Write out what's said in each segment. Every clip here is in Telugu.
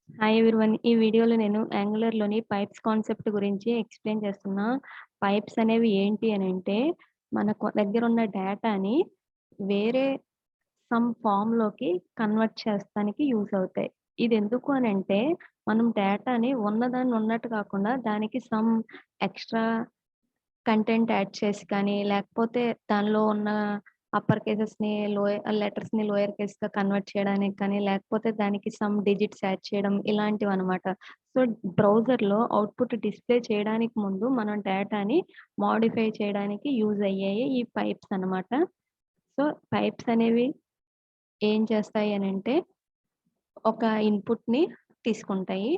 Hi everyone. ఈ వీడియోలో నేను యాంగులర్‌లోని పైప్స్ కాన్సెప్ట్ గురించి ఎక్స్‌ప్లెయిన్ చేస్తున్నా. పైప్స్ అనేవి ఏంటి అనంటే, మనకు దగ్గరున్న డేటాని వేరే ఫార్మ్‌లోకి కన్వర్ట్ చేస్తానికి యూజ్ అవుతాయి. ఇదెందుకు అనంటే, మనం డేటాని ఉన్నదాన్ని ఉన్నట్టు కాకుండా దానికి ఎక్స్‌ట్రా కంటెంట్ యాడ్ చేసి కానీ, లేకపోతే దానిలో ఉన్న అప్పర్ కేసెస్‌ని లెటర్స్‌ని లోయర్ కేస్‌గా కన్వర్ట్ చేయడానికి కానీ, లేకపోతే దానికి డిజిట్స్ యాడ్ చేయడం ఇలాంటివనమాట. సో, బ్రౌజర్‌లో అవుట్‌పుట్ డిస్‌ప్లే చేయడానికి ముందు మనం డేటాని మోడిఫై చేయడానికి యూజ్ అయ్యేయి ఈ పైప్స్ అనమాట. సో, పైప్స్ అనేవి ఏం చేస్తాయి అనంటే, ఒక ఇన్‌పుట్‌ని తీసుకుంటాయి.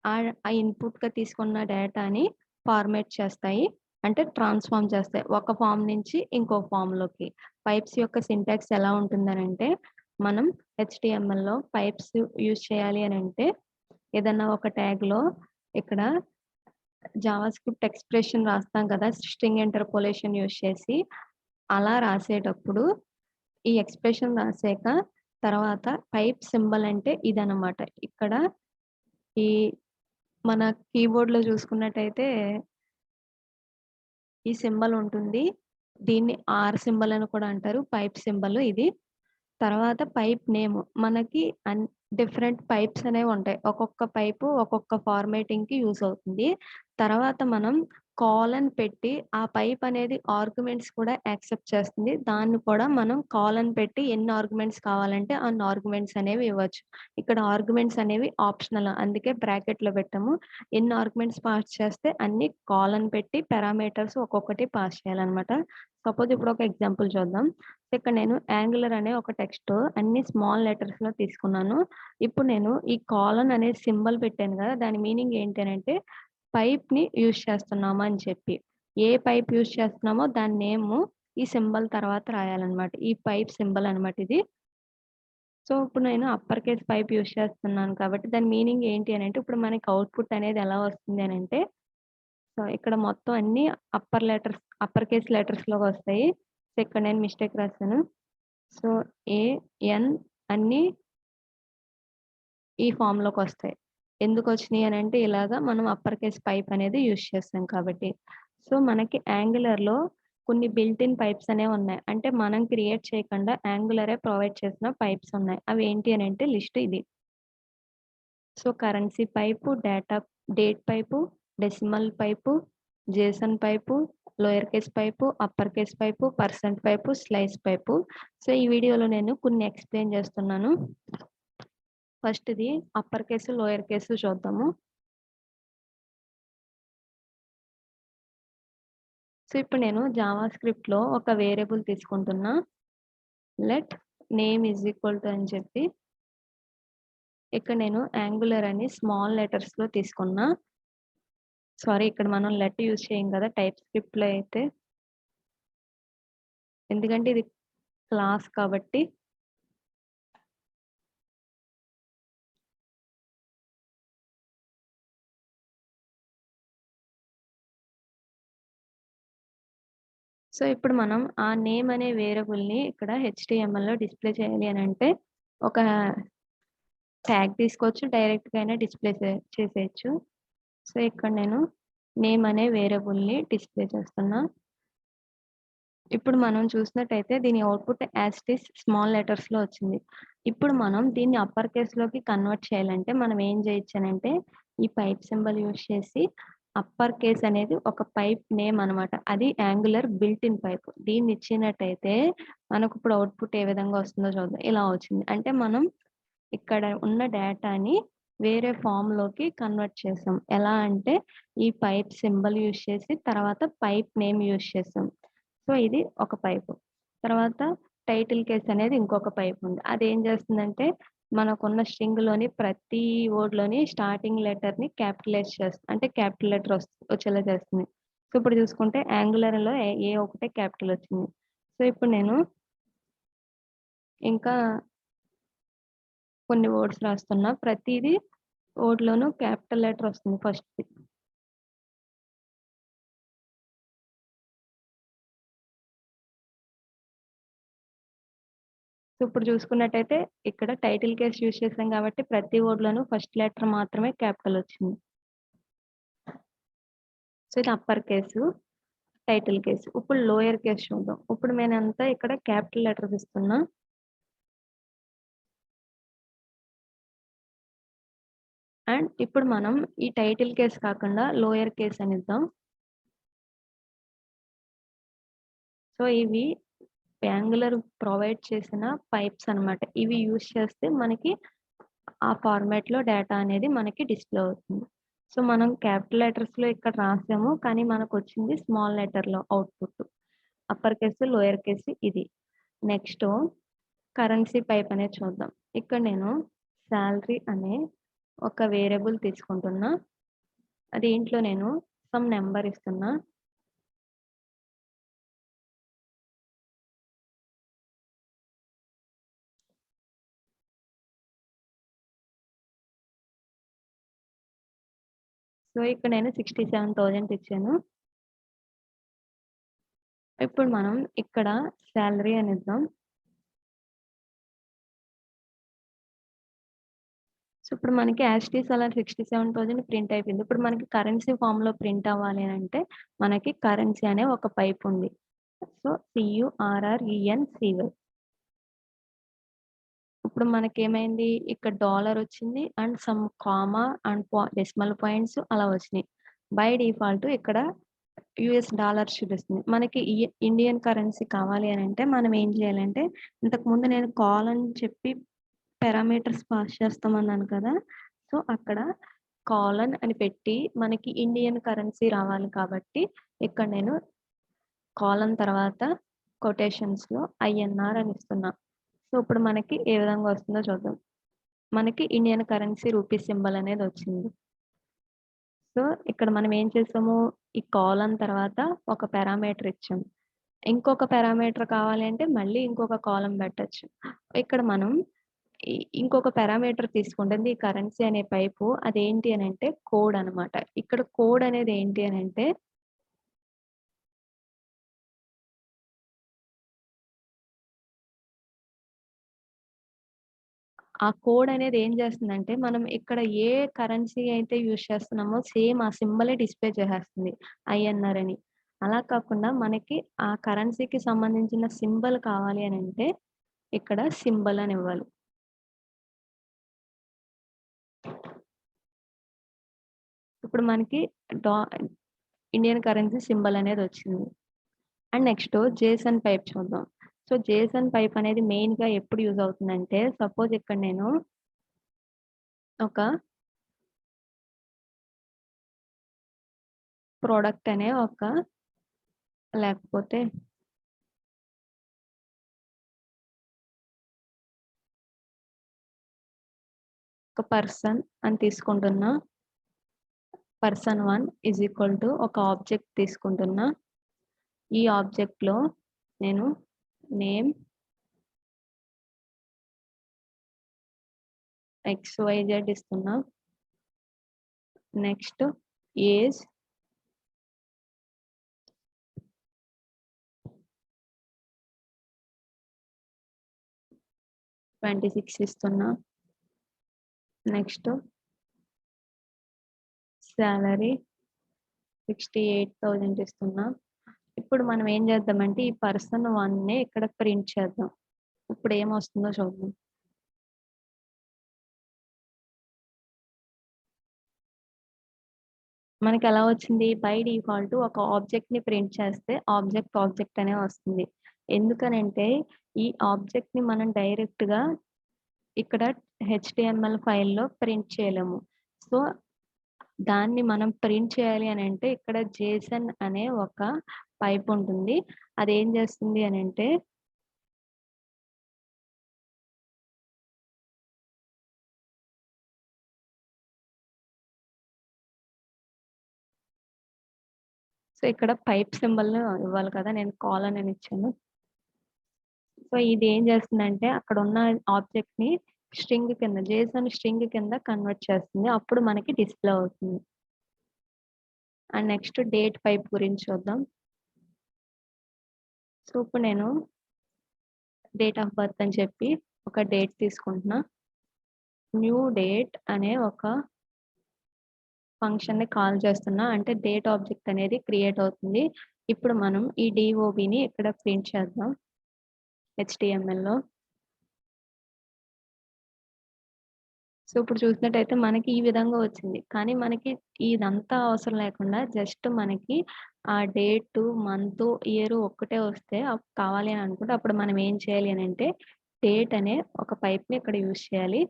ఆ ఇన్‌పుట్‌గా తీసుకున్న డేటాని ఫార్మాట్ చేస్తాయి. అంటే ట్రాన్స్‌ఫార్మ్ చేస్తాయి. ఒక ఫార్మ్ నుంచి ఇంకో ఫార్మ్‌లోకి. పైప్స్ యొక్క సింటాక్స్ ఎలా ఉంటుందనంటే, మనం హెచ్‌టీఎంఎల్‌లో పైప్స్ యూజ్ చేయాలి అనంటే, ఏదన్నా ఒక ట్యాగ్‌లో ఇక్కడ జావాస్క్రిప్ట్ ఎక్స్‌ప్రెషన్ రాస్తాం కదా! స్ట్రింగ్ ఇంటర్పోలేషన్ యూజ్ చేసి, అలా రాసేటప్పుడు ఈ ఎక్స్‌ప్రెషన్ రాసాక తర్వాత పైప్ సింబల్ అంటే ఇదనమాట. ఇక్కడ ఈ మన కీబోర్డ్‌లో చూసుకున్నట్టయితే ఈ సింబల్ ఉంటుంది. దీన్ని ఆర్ సింబల్ అని కూడా అంటారు. పైప్ సింబల్ ఇది. తర్వాత పైప్ నేమ్ మనకి డిఫరెంట్ పైప్స్ అనేవి ఉంటాయి. ఒక్కొక్క పైపు ఒక్కొక్క ఫార్మాటింగ్‌కి యూజ్ అవుతుంది. తర్వాత మనం కాలన్ పెట్టి ఆ పైప్ అనేది ఆర్గ్యుమెంట్స్ కూడా యాక్సెప్ట్ చేస్తుంది. దాన్ని కూడా మనం కాలన్ పెట్టి ఎన్ని ఆర్గ్యుమెంట్స్ కావాలంటే అన్ని ఆర్గ్యుమెంట్స్ అనేవి ఇవ్వచ్చు. ఇక్కడ ఆర్గ్యుమెంట్స్ అనేవి ఆప్షనల్. అందుకే బ్రాకెట్‌లో పెట్టాము. ఎన్ని ఆర్గ్యుమెంట్స్ పాస్ చేస్తే అన్ని కాలన్ పెట్టి పారామీటర్స్ ఒక్కొక్కటి పాస్ చేయాలన్నమాట. సపోజ్ ఇప్పుడు ఒక ఎగ్జాంపుల్ చూద్దాం. ఇక్కడ నేను యాంగులర్ అనే ఒక టెక్స్ట్ అన్ని స్మాల్ లెటర్స్‌లో తీసుకున్నాను. ఇప్పుడు నేను ఈ కాలన్ అనే సింబల్ పెట్టాను కదా! దాని మీనింగ్ ఏంటి అనంటే పైప్‌ని యూజ్ చేస్తున్నాము అని చెప్పి. ఏ పైప్ యూజ్ చేస్తున్నామో దాని నేము ఈ సింబల్ తర్వాత రాయాలన్నమాట. ఈ పైప్ సింబల్ అన్నమాట ఇది. సో, ఇప్పుడు నేను అప్పర్ కేస్ పైప్ యూజ్ చేస్తున్నాను కాబట్టి దాని మీనింగ్ ఏంటి అనంటే ఇప్పుడు మనకి అవుట్‌పుట్ అనేది ఎలా వస్తుంది అనంటే, సో, ఇక్కడ మొత్తం అన్నీ అప్పర్ కేస్ లెటర్స్‌లో వస్తాయి. సో, ఇక్కడ నేను మిస్టేక్ రాసాను. సో, ఏ, ఎన్ అన్నీ ఈ ఫార్మ్‌లోకొస్తాయి. ఎందుకొచ్చినియి అనంటే ఇలాగా మనం అప్పర్ కేస్ పైప్ అనేది యూజ్ చేస్తాం కాబట్టి. సో, మనకి యాంగులర్‌లో కొన్ని బిల్ట్ ఇన్ పైప్స్ అనేవున్నాయి. అంటే మనం క్రియేట్ చేయకుండా యాంగులరే ప్రొవైడ్ చేసిన పైప్స్ ఉన్నాయి. అవేంటి అనంటే లిస్ట్ ఇది. So, currency pipe, date pipe, decimal pipe, Jason pipe, lower case pipe, upper case pipe, percent pipe, slice pipe. So, ఈ వీడియోలో నేను కొన్ని ఎక్స్‌ప్లెయిన్ చేస్తున్నాను. ఫస్ట్‌ది అప్పర్ కేసు, లోయర్ కేసు చూద్దాము. సో, ఇప్పుడు నేను జావాస్క్రిప్ట్‌లో ఒక వేరియబుల్ తీసుకుంటున్నా. Let name is equal to అని చెప్పి, ఇక్కడ నేను యాంగులర్ అని స్మాల్ లెటర్స్‌లో తీసుకున్నా. సారీ ఇక్కడ మనం లెట్ యూజ్ చేయం కదా! టైప్ స్క్రిప్ట్‌లో అయితే. ఎందుకంటే ఇది క్లాస్ కాబట్టి. సో, ఇప్పుడు మనం ఆ నేమ్ అనే వేరియబుల్‌ని ఇక్కడ హెచ్‌టీఎంఎల్‌లో డిస్‌ప్లే చేయాలి అనంటే, ఒక ట్యాగ్ తీసుకోవచ్చు. డైరెక్ట్‌గా అయినా డిస్‌ప్లే చేసేయొచ్చు. సో, ఇక్కడ నేను నేమ్ అనే వేరియబుల్‌ని డిస్‌ప్లే చేస్తున్నా. ఇప్పుడు మనం చూసినట్టయితే దీని output as it is small లెటర్స్‌లో వచ్చింది. ఇప్పుడు మనం దీన్ని అప్పర్ కేస్‌లోకి కన్వర్ట్ చేయాలంటే మనం ఏం చేయొచ్చనంటే, ఈ పైప్ సింబల్ యూజ్ చేసి అప్పర్ కేస్ అనేది ఒక పైప్ నేమ్ అనమాట. అది యాంగులర్ బిల్ట్ ఇన్ పైప్. దీన్ని ఇచ్చినట్టయితే మనకు ఇప్పుడు అవుట్‌పుట్ ఏ విధంగా వస్తుందో చూద్దాం. ఇలా వచ్చింది. అంటే మనం ఇక్కడ ఉన్న డేటాని వేరే ఫార్మ్‌లోకి కన్వర్ట్ చేసాం. ఎలా అంటే ఈ పైప్ సింబల్ యూజ్ చేసి తర్వాత పైప్ నేమ్ యూజ్ చేసాం. సో, ఇది ఒక పైపు. తర్వాత టైటిల్ కేస్ అనేది ఇంకొక పైప్ ఉంది. అదేం చేస్తుందంటే మనకున్న స్ట్రింగ్‌లోని ప్రతి వర్డ్‌లోని స్టార్టింగ్ లెటర్‌ని క్యాపిటలైజ్ చేస్తుంది. అంటే క్యాపిటల్ లెటర్ వచ్చేలా చేస్తుంది. సో, ఇప్పుడు చూసుకుంటే యాంగులర్‌లో ఏ ఒకటే క్యాపిటల్ వచ్చింది. సో, ఇప్పుడు నేను ఇంకా కొన్ని వర్డ్స్ రాస్తున్నా. ప్రతీది వర్డ్‌లోనూ క్యాపిటల్ లెటర్ వస్తుంది ఫస్ట్‌ది. సో, ఇప్పుడు చూసుకున్నట్టయితే ఇక్కడ టైటిల్ కేస్ యూజ్ చేసాం కాబట్టి ప్రతి వర్డ్‌లోనూ ఫస్ట్ లెటర్ మాత్రమే క్యాపిటల్ వచ్చింది. సో ఇది అప్పర్ కేసు, టైటిల్ కేసు. ఇప్పుడు లోయర్ కేస్ చూద్దాం. ఇప్పుడు నేనంతా ఇక్కడ క్యాపిటల్ లెటర్స్ ఇస్తున్నా. అండ్ ఇప్పుడు మనం ఈ టైటిల్ కేస్ కాకుండా లోయర్ కేస్ అని ఇద్దాం. సో ఇవి యాంగులర్ ప్రొవైడ్ చేసిన పైప్స్ అన్నమాట. ఇవి యూజ్ చేస్తే మనకి ఆ ఫార్మాట్‌లో డేటా అనేది మనకి డిస్‌ప్లే అవుతుంది. సో మనం క్యాపిటల్ లెటర్స్‌లో ఇక్కడ రాసాము. కానీ మనకొచ్చింది స్మాల్ లెటర్‌లో output. Upper case, lower case ఇది. నెక్స్ట్ కరెన్సీ పైప్ అనేది చూద్దాం. ఇక్కడ నేను సాలరీ అనే ఒక వేరియబుల్ తీసుకుంటున్నా. దీంట్లో నేను సమ్ నంబర్ ఇస్తున్నా. సో ఇక్కడ నేను 67,000 ఇచ్చాను. ఇప్పుడు మనం ఇక్కడ సాలరీ అని ఇద్దాం. సో ఇప్పుడు మనకి యాజ్ ఇట్ ఈజ్ అలా 67,000 ప్రింట్ అయిపోయింది. ఇప్పుడు మనకి కరెన్సీ ఫార్మ్‌లో ప్రింట్ అవ్వాలి అనంటే మనకి కరెన్సీ అనే ఒక పైప్ ఉంది. So CURRENCY. ఇప్పుడు మనకేమైంది ఇక్కడ డాలర్ వచ్చింది and some comma and decimal points అలా వచ్చినాయి. బై డిఫాల్ట్ ఇక్కడ యూఎస్ డాలర్స్ చూపిస్తుంది. మనకి ఇండియన్ కరెన్సీ కావాలి అనంటే మనం ఏం చేయాలంటే ఇంతకుముందు నేను కాల్ అని చెప్పి పారామీటర్స్ పాస్ చేస్తామన్నాను కదా! సో అక్కడ కాలన్ అని పెట్టి మనకి ఇండియన్ కరెన్సీ రావాలి కాబట్టి ఇక్కడ నేను కాలన్ తర్వాత కొటేషన్స్‌లో ఐఎన్ఆర్ అని ఇస్తున్నా. సో ఇప్పుడు మనకి ఏ విధంగా వస్తుందో చూద్దాం. మనకి ఇండియన్ కరెన్సీ రూపీ సింబల్ అనేది వచ్చింది. సో ఇక్కడ మనం ఏం చేసాము ఈ కాలన్ తర్వాత ఒక పారామీటర్ ఇచ్చాం. ఇంకొక పారామీటర్ కావాలి అంటే మళ్ళీ ఇంకొక కాలమ్ పెట్టొచ్చు. ఇక్కడ మనం ఇంకొక పారామీటర్ తీసుకుంటుంది ఈ కరెన్సీ అనే పైపు అదేంటి అనంటే కోడ్ అన్నమాట. ఇక్కడ కోడ్ అనేది ఏంటి అనంటే ఆ కోడ్ అనేది ఏం చేస్తుందంటే మనం ఇక్కడ ఏ కరెన్సీ అయితే యూజ్ చేస్తున్నామో సేమ్ ఆ సింబలే డిస్‌ప్లే చేసేస్తుంది ఐఎన్ఆర్ అని. అలా కాకుండా మనకి ఆ కరెన్సీకి సంబంధించిన సింబల్ కావాలి అనంటే ఇక్కడ సింబల్ అని ఇవ్వాలి. ఇప్పుడు మనకి డా ఇండియన్ కరెన్సీ సింబల్ అనేది వచ్చింది. అండ్ నెక్స్ట్ జేసన్ పైప్ చూద్దాం. సో జేసన్ పైప్ అనేది మెయిన్‌గా ఎప్పుడు యూజ్ అవుతుందంటే సపోజ్ ఇక్కడ నేను ఒక ప్రొడక్ట్ అనే లేకపోతే ఒక పర్సన్ అని తీసుకుంటున్నా. person1 ఈజ్ ఈక్వల్ టు ఒక ఆబ్జెక్ట్ తీసుకుంటున్నా. ఈ ఆబ్జెక్ట్‌లో నేను నేమ్ XYZ ఇస్తున్నా. నెక్స్ట్ ఏజ్ 26 ఇస్తున్నా. నెక్స్ట్ సాలరీ 68,000 ఇస్తున్నా. ఇప్పుడు మనం ఏం చేద్దామంటే ఈ person1నే ఇక్కడ ప్రింట్ చేద్దాం. ఇప్పుడు ఏమొస్తుందో చూద్దాం. మనకి ఎలా వచ్చింది బై డిఫాల్ట్ ఒక ఆబ్జెక్ట్‌ని ప్రింట్ చేస్తే ఆబ్జెక్ట్ అనే వస్తుంది. ఎందుకనంటే ఈ ఆబ్జెక్ట్‌ని మనం డైరెక్ట్‌గా ఇక్కడ HTML ఫైల్‌లో ప్రింట్ చేయలేము. సో దాన్ని మనం ప్రింట్ చేయాలి అనంటే ఇక్కడ జేసన్ అనే ఒక పైప్ ఉంటుంది. అదేం చేస్తుంది అనంటే సో ఇక్కడ పైప్ సింబల్‌ని ఇవ్వాలి కదా! నేను కాలన్ అని ఇచ్చాను. సో ఇది ఏం చేస్తుందంటే అక్కడ ఉన్న ఆబ్జెక్ట్‌ని జేసన్ స్ట్రింగ్ కింద కన్వర్ట్ చేస్తుంది. అప్పుడు మనకి డిస్‌ప్లే అవుతుంది. అండ్ నెక్స్ట్ డేట్ పైప్ గురించి చూద్దాం. సో ఇప్పుడు నేను డేట్ ఆఫ్ బర్త్ అని చెప్పి ఒక డేట్ తీసుకుంటున్నా. న్యూ డేట్ అనే ఒక ఫంక్షన్‌ని కాల్ చేస్తున్నా. అంటే డేట్ ఆబ్జెక్ట్ అనేది క్రియేట్ అవుతుంది. ఇప్పుడు మనం ఈ డిఓబిని ఇక్కడ ప్రింట్ చేద్దాం HTMLలో. సో, ఇప్పుడు చూసినట్టయితే మనకి ఈ విధంగా వచ్చింది. కానీ మనకి ఇదంతా అవసరం లేకుండా జస్ట్ మనకి ఆ డేటు, మంతు, ఇయరు ఒక్కటే వస్తే కావాలి అని అనుకుంటే అప్పుడు మనం ఏం చేయాలి అనంటే డేట్ అనే ఒక పైప్‌ని ఇక్కడ యూజ్ చేయాలి.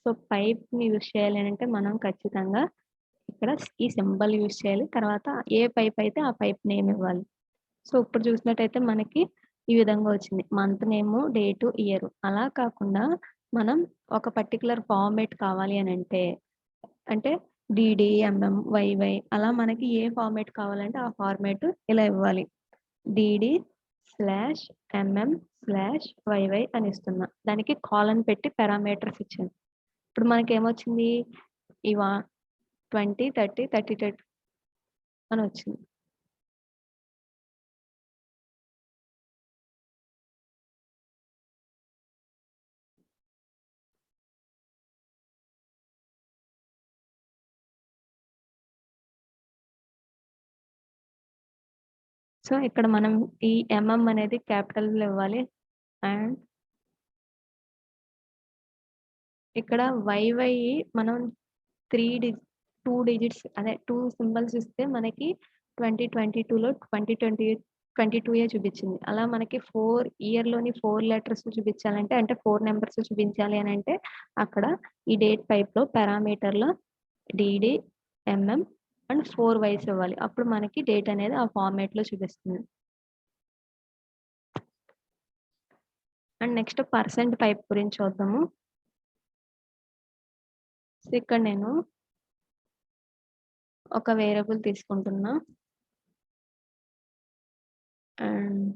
సో, పైప్‌ని యూజ్ చేయాలి అనంటే మనం ఖచ్చితంగా ఇక్కడ ఈ సింబల్ యూజ్ చేయాలి. తర్వాత ఏ పైప్ అయితే ఆ పైప్ నేమ్ ఇవ్వాలి. సో, ఇప్పుడు చూసినట్టయితే మనకి ఈ విధంగా వచ్చింది. మంత్ నేము, డేటు, ఇయరు. అలా కాకుండా మనం ఒక పర్టిక్యులర్ ఫార్మాట్ కావాలి అనంటే అంటే డీడీ, ఎంఎం, వైవై అలా మనకి ఏ ఫార్మాట్ కావాలంటే ఆ ఫార్మాట్ ఇలా ఇవ్వాలి. DD/MM/YY అని ఇస్తున్నా. దానికి కాలన్ పెట్టి పారామీటర్స్ ఇచ్చాను. ఇప్పుడు మనకేమొచ్చింది? ఇవా 20, 30, 32 అని వచ్చింది. సో, ఇక్కడ మనం ఈ ఎంఎం అనేది క్యాపిటల్‌లో ఇవ్వాలి. అండ్ ఇక్కడ వైవై మనం 2 డిజిట్స్ అదే 2 సింబల్స్ ఇస్తే మనకి 2022లో 2022 చూపించింది. అలా మనకి 4 ఇయర్‌లోని 4 లెటర్స్ చూపించాలంటే అంటే 4 నంబర్స్ చూపించాలి అనంటే అక్కడ ఈ డేట్ పైప్‌లో పారామీటర్‌లో డీడీ, ఎంఎం అండ్ 4 వైస్ ఇవ్వాలి. అప్పుడు మనకి డేట్ అనేది ఆ ఫార్మాట్‌లో చూపిస్తుంది. అండ్ నెక్స్ట్ పర్సెంట్ పైప్ గురించి చూద్దాము. సో, ఇక్కడ నేను ఒక వేరియబుల్ తీసుకుంటున్నా. And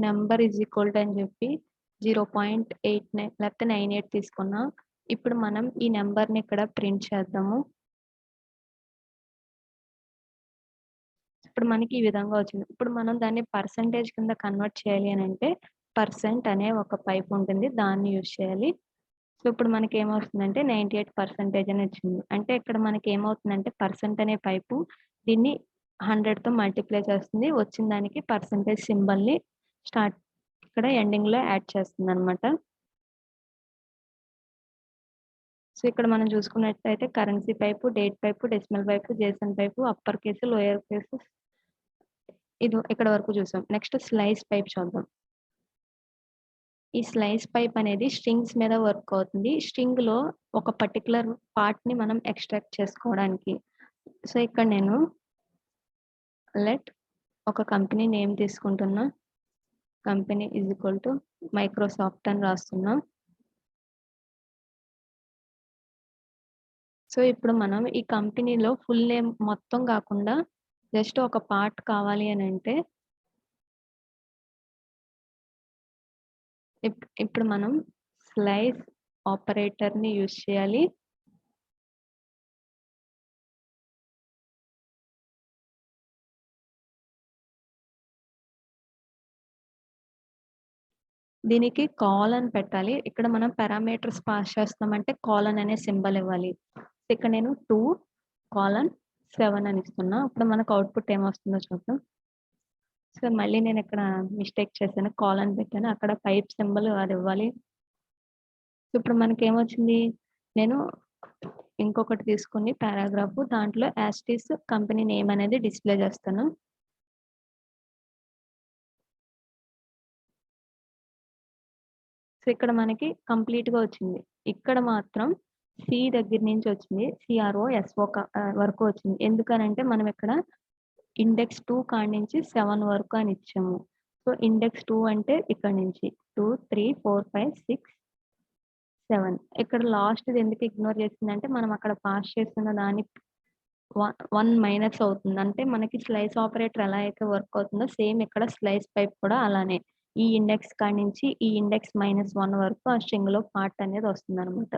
number is equal to అని చెప్పి 0.89 లేకపోతే 98 తీసుకున్నా. ఇప్పుడు మనం ఈ నెంబర్‌ని ఇక్కడ ప్రింట్ చేద్దాము. ఇప్పుడు మనకి ఈ విధంగా వచ్చింది. ఇప్పుడు మనం దాన్ని పర్సెంటేజ్ కింద కన్వర్ట్ చేయాలి అనంటే పర్సెంట్ అనే ఒక పైప్ ఉంటుంది. దాన్ని యూజ్ చేయాలి. సో, ఇప్పుడు మనకి ఏమవుతుందంటే 98% అని వచ్చింది. అంటే ఇక్కడ మనకి ఏమవుతుందంటే పర్సెంట్ అనే పైపు దీన్ని 100తో మల్టిప్లై చేస్తుంది. వచ్చిన దానికి పర్సెంటేజ్ సింబల్‌ని ఇక్కడ ఎండింగ్‌లో యాడ్ చేస్తుందన్నమాట. సో, ఇక్కడ మనం చూసుకున్నట్టయితే currency pipe, date pipe, decimal pipe, Jason pipe, upper case, lower case ఇది ఇక్కడ వరకు చూసాం. నెక్స్ట్ స్లైస్ పైప్ చూద్దాం. ఈ స్లైస్ పైప్ అనేది స్ట్రింగ్స్ మీద వర్క్ అవుతుంది. స్ట్రింగ్‌లో ఒక పర్టిక్యులర్ పార్ట్‌ని మనం ఎక్స్ట్రాక్ట్ చేసుకోవడానికి. సో, ఇక్కడ నేను ఒక కంపెనీ నేమ్ తీసుకుంటున్నా. Company is equal to Microsoft అని రాస్తున్నా. సో, ఇప్పుడు మనం ఈ కంపెనీలో ఫుల్ నేమ్ మొత్తం కాకుండా జస్ట్ ఒక పార్ట్ కావాలి అనంటే ఇప్పుడు మనం స్లైస్ ఆపరేటర్‌ని యూజ్ చేయాలి. దీనికి కాలన్ పెట్టాలి. ఇక్కడ మనం పారామీటర్స్ పాస్ చేస్తామంటే కాలన్ అనే సింబల్ ఇవ్వాలి. ఇక్కడ నేను 2:7 అని ఇస్తున్నా. ఇప్పుడు మనకు అవుట్‌పుట్ ఏమొస్తుందో చూద్దాం. సో, మళ్ళీ నేను ఇక్కడ మిస్టేక్ చేశాను. కాలన్ పెట్టాను. అక్కడ పైప్ సింబల్ అది ఇవ్వాలి. ఇప్పుడు మనకేమొచ్చింది? నేను ఇంకొకటి తీసుకొని పారాగ్రాఫ్ దాంట్లో as it is company name అనేది డిస్‌ప్లే చేస్తాను. సో, ఇక్కడ మనకి కంప్లీట్‌గా వచ్చింది. ఇక్కడ మాత్రం సి దగ్గర నుంచి వచ్చింది. సిఆర్‌ఓ, ఎస్‌ఓ వరకు వచ్చింది. ఎందుకనంటే మనం ఇక్కడ ఇండెక్స్ 2 కాడ నుంచి 7 వరకు అని ఇచ్చాము. సో, ఇండెక్స్ 2 అంటే ఇక్కడ నుంచి 2, 3, 4, 5, 6, 7 ఇక్కడ లాస్ట్‌ది ఎందుకు ఇగ్నోర్ చేసిందంటే మనం అక్కడ పాస్ చేస్తున్న దాని 1 మైనస్ అవుతుంది. అంటే మనకి స్లైస్ ఆపరేటర్ ఎలా అయితే వర్క్ అవుతుందో సేమ్ ఇక్కడ స్లైస్ పైప్ కూడా అలానే. ఈ ఇండెక్స్ కాడి నుంచి ఈ ఇండెక్స్ -1 వరకు ఆ స్ట్రింగ్‌లో పార్ట్ అనేది వస్తుందనమాట.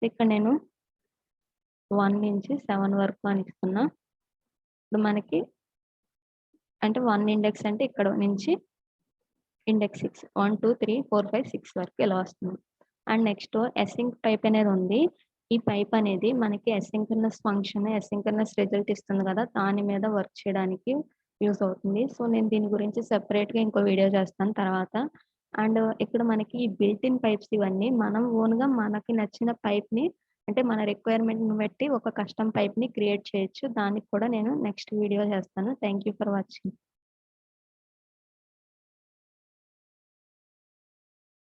ఇక్కడ నేను 1 నుంచి 7 వరకు అని ఇస్తున్నా. ఇప్పుడు మనకి అంటే 1 ఇండెక్స్ అంటే ఇక్కడ నుంచి ఇండెక్స్ 6 1, 2, 3, 4, 5, 6 వరకు ఇలా వస్తుంది. అండ్ నెక్స్ట్ అసింక్ టైప్ అనేది ఉంది. ఈ పైప్ అనేది మనకి అసింక్రోనస్ ఫంక్షన్, అసింక్రోనస్ రిజల్ట్ ఇస్తుంది కదా! దాని మీద వర్క్ చేయడానికి యూజ్ అవుతుంది. సో, నేను దీని గురించి సెపరేట్‌గా ఇంకో వీడియో చేస్తాను తర్వాత. అండ్ ఇక్కడ మనకి ఈ బిల్ట్ ఇన్ పైప్స్ ఇవన్నీ మనం ఓన్‌గా మనకి నచ్చిన పైప్‌ని అంటే మన రిక్వైర్మెంట్‌ని బట్టి ఒక కస్టమ్ పైప్‌ని క్రియేట్ చేయొచ్చు. దానికి కూడా నేను నెక్స్ట్ వీడియో చేస్తాను. Thank you for watching.